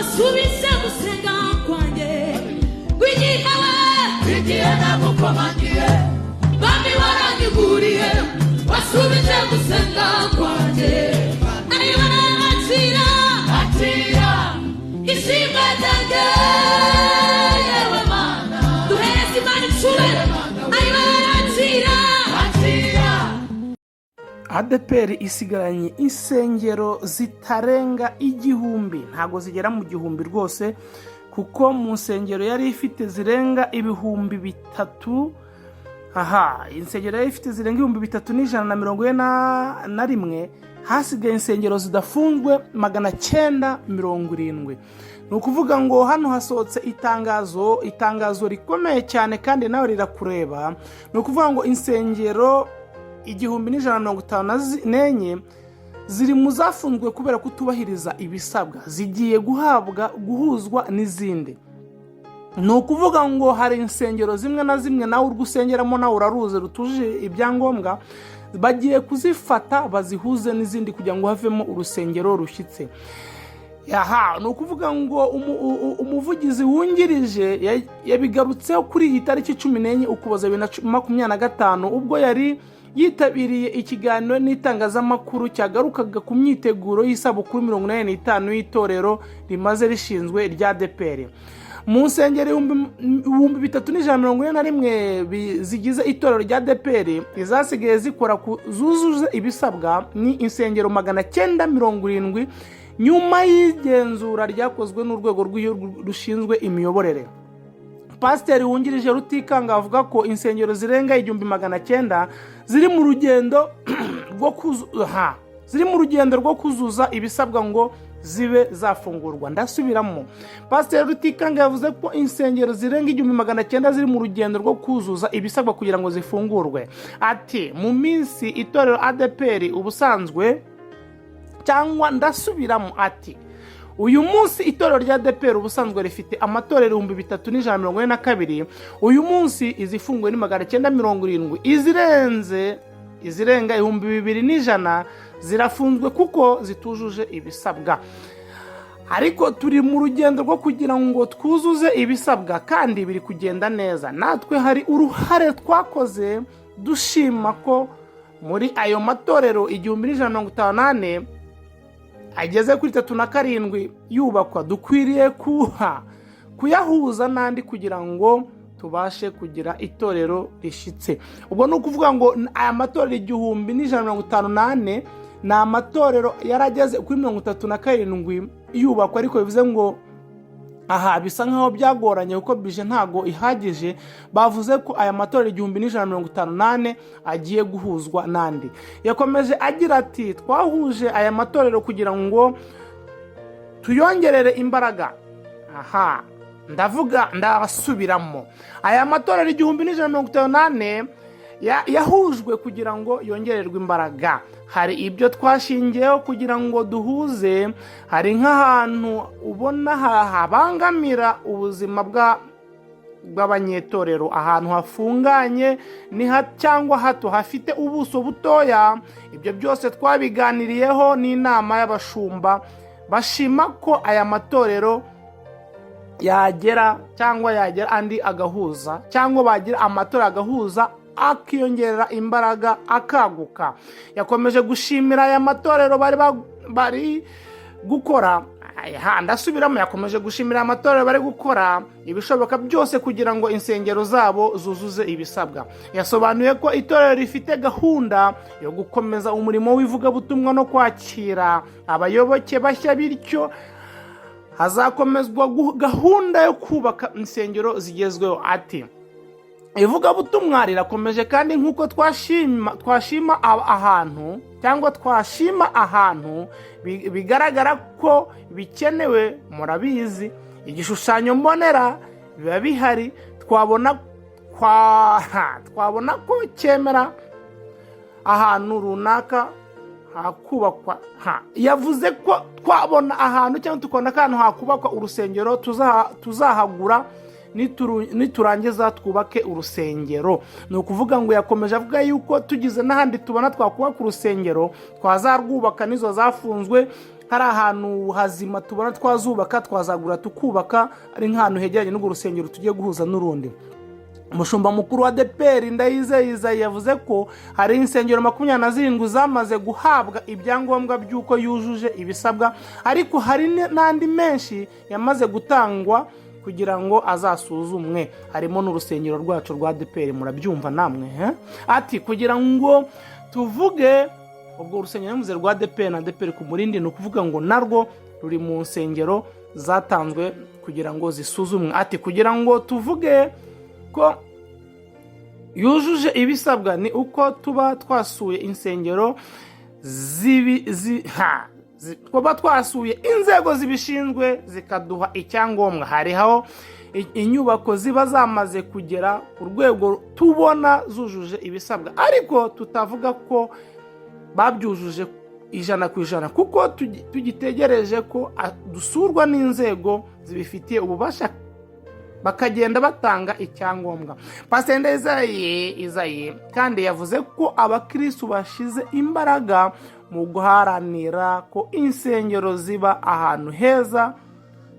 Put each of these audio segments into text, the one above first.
wasubize gusenga kwanjye kwigira we igihe nagukomangiye bami waranyiguriye wasubize gusenga kwanjye ari barakira atira ishimwe ryanjye yewe mana duhereze imana icube ari barakira atira. ADEPR isigaranye insengero zitarenga igihumbi, ntago zigera mu gihumbi rwose, kuko mu nsengero yari ifite zirenga ibihumbi bitatu. Insengero yari ifite zirenga ibihumbi 341, hasigaye insengero zidafunzwe 970. ni ukuvuga ngo hano hasohotse itangazo rikomeye cyane kandi nawe rirakureba. ni ukuvuga ngo insengero 1154 ziri mu zafunzwe kubera kutubahiriza ibisabwa, zigiye guhuzwa n'izindi. ni ukuvuga ngo hari insengero zimwe na zimwe nawe urgusengeramo nawe uraruze rutuje ibyangombwa, bagiye kuzifata bazihuze n'izindi kugira ngo havemo urusengero rushyitse. ni ukuvuga ngo umuvugizi wungirije yabigarutseho kuri iyi tariki 14 Ukuboza 2025 ubwo yari yitabiriye ikiganiro n'itangazamakuru cyagarukaga ku myiteguro y'isabukuru 85 y'itorero rimaze rishinzwe rya ADEPR. mu nsengero 3141 zigize itorero rya ADEPR, izasigaye zikora zuzuje ibisabwa ni insengero 970 nyuma y'igenzura ryakozwe n'urwego rw'igihugu rushinzwe imiyoborere. Pasiteri wungirije Rutikanga avuga ko insengero zirenga 1900 ziri mu rugendo rwo kuzuza ibisabwa ngo zibe zafungurwa. Ndasubiramo, Pasiteri Rutikanga yavuze ko insengero zirenga 1900 ziri mu rugendo rwo kuzuza ibisabwa kugira ngo zifungurwe. Ati mu minsi itorero ADEPR ubusanzwe cyangwa ndasubiramo ati uyu munsi itorero rya ADEPR ubusanzwe rifite amatorero 3142, uyu munsi izifunguwe ni 970, izirenga 2100 zirafunzwe kuko zitujuje ibisabwa. Ariko turi mu rugendo rwo kugira ngo twuzuze ibisabwa kandi biri kugenda neza. Natwe hari uruhare twakoze dushima ko muri ayo matorero 1158 ageze kuri 37 yubakwa, dukwiriye kuyahuza n'andi kugira ngo tubashe kugira itorero rishyitse. Ubwo ni ukuvuga ngo aya matorero 1158 ni amatorero yarageze kuri 37 yubakwa, ariko bivuze ngo bisa nkaho byagoranye kuko bije ntago ihagije. Bavuze ko aya matorero 1158 agiye guhuzwa n'andi. Yakomeje agira ati twahuje aya matorero kugira ngo tuyongerere imbaraga. Ndasubiramo, aya matorero 1158 yahujwe kugira ngo yongererwe imbaraga. Hari ibyo twashingiyeho kugira ngo duhuze. Hari nk'ahantu ubona habangamira ubuzima bw'abanyetorero, ahantu hafunganye cyangwa hato hafite ubuso butoya. Ibyo byose twabiganiriyeho n'inama y'abashumba, bashima ko aya matorero yagera andi agahuza, cyangwa bagira amatorero agahuza akiyongerera imbaraga akaguka. Yakomeje gushimira aya matorero bari gukora. Ndasubiramo, yakomeje gushimira amatorero bari gukora ibishoboka byose kugira ngo insengero zabo zuzuze ibisabwa. Yasobanuye ko itorero rifite gahunda yo gukomeza umurimo w'ivugabutumwa no kwakira abayoboke bashya, bityo hazakomezwa gahunda yo kubaka insengero zigezweho. Ati ivugabutumwa rirakomeje kandi nk'uko twashima ahantu bigaragara ko bikenewe, murabizi igishushanyo mbonera biba bihari, twabona ko cyemera ahantu runaka hakubakwa. Yavuze ko twabona ahantu cyangwa tukabona ko ahantu hakubakwa urusengero tuzahagura niturangiza twubake urusengero. Ni ukuvuga ngo yakomeje avuga yuko tugize n'ahandi tubona twakubaka urusengero twazarwubaka, nizo zafunzwe hari ahantu hazima tubona twazubaka twazagura tukubaka, ari nk'ahantu hegeranye n'urwo rusengero tugiye guhuza n'urundi. Umushumba mukuru wa ADEPR Ndayizeye yavuze ko hari insengero 27 zamaze guhabwa ibyangombwa by'uko yujuje ibisabwa, ariko hari n'andi menshi yamaze gutangwa kugira ngo azasuzumwe, harimo n'urusengero rwacu rwa ADEPR. Murabyumva namwe ati kugira ngo tuvuge ubwo urusengero muze rwa ADEPR na ADEPR ku Murindi, ni ukuvuga ngo narwo ruri mu nsengero zatanzwe kugira ngo zisuzumwe. Ati kugira ngo tuvuge ko yujuje ibisabwa ni uko tuba twasuye insengero twaba twasuye inzego zibishinzwe zikaduha icyangombwa. Hariho inyubako ziba zamaze kugera ku rwego tubona zujuje ibisabwa, ariko tutavuga ko babyujuje 100%, kuko tugitegereje ko dusurwa n'inzego zibifitiye ububasha bakagenda batanga icyangombwa. Pastor Ndayizeye kandi yavuze ko abakristo bashize imbaraga mu guharanira ko insengero ziba ahantu heza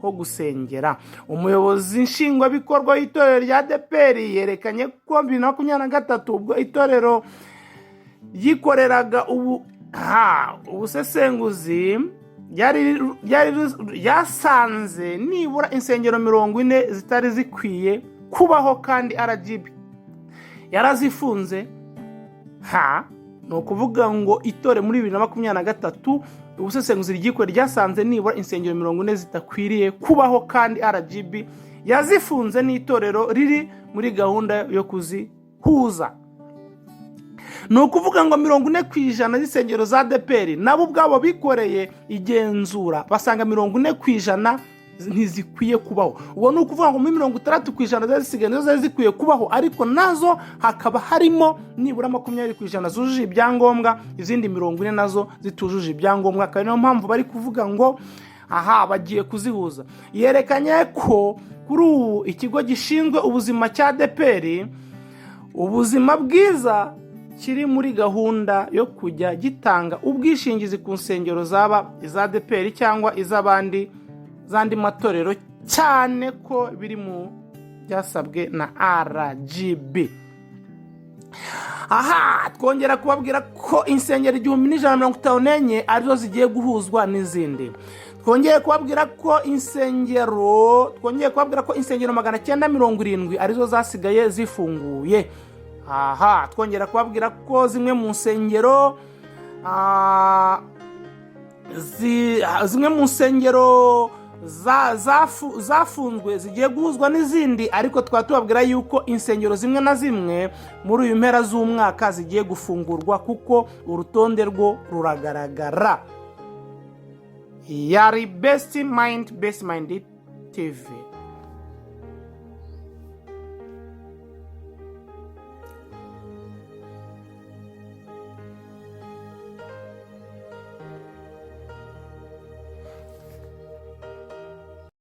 ho gusengera. Umuyobozi nshingwabikorwa w'itorero rya ADEPR yerekanye ko 2023 ubwo itorero yikoreraga ubusesenguzi yasanze nibura insengero 40 zitari zikwiye kubaho, kandi RGB yarazifunze. Ni ukuvuga ngo itore muri 2023 ubusesenguzi ryasanze nibura insengero 40 zitakwiriye kubaho, kandi RGB yazifunze n'itorero riri muri gahunda yo kuzihuza. Ni ukuvuga ngo 40% z'isengero za ADEPR nabo ubwabo bikoreye igenzura basanga 40% ntizikwiye kubaho. Uwo ni ukuvuga ngo muri 60% z'isigaye zari zikwiye kubaho, ariko nazo hakaba harimo nibura 20% zujuje ibyangombwa, izindi 40 nazo zitujuje ibyangombwa. Kandi niyo mpamvu bari kuvuga ngo bagiye kuzihuza. Yerekanye ko kuri ubu ikigo gishinzwe ubuzima cya ADEPR ubuzima bwiza kiri muri gahunda yo kujya gitanga ubwishingizi ku nsengero zaba iza ADEPR cyangwa zandi matorero, cyane ko biri mu byasabwe na RGB. Twongera kubabwira ko insengero 1154 arizo zigiye guhuzwa n'izindi. Twongeye kubabwira ko insengero 970 arizo zasigaye zifunguye. Twongera kubabwira ko zimwe mu nsengero zafunzwe zigiye guhuzwa n'izindi, ariko twatubabwira yuko insengero zimwe na zimwe muri uyu mpera z'umwaka zigiye gufungurwa, kuko urutonde rwo ruragaragara. Yari Best Mind TV.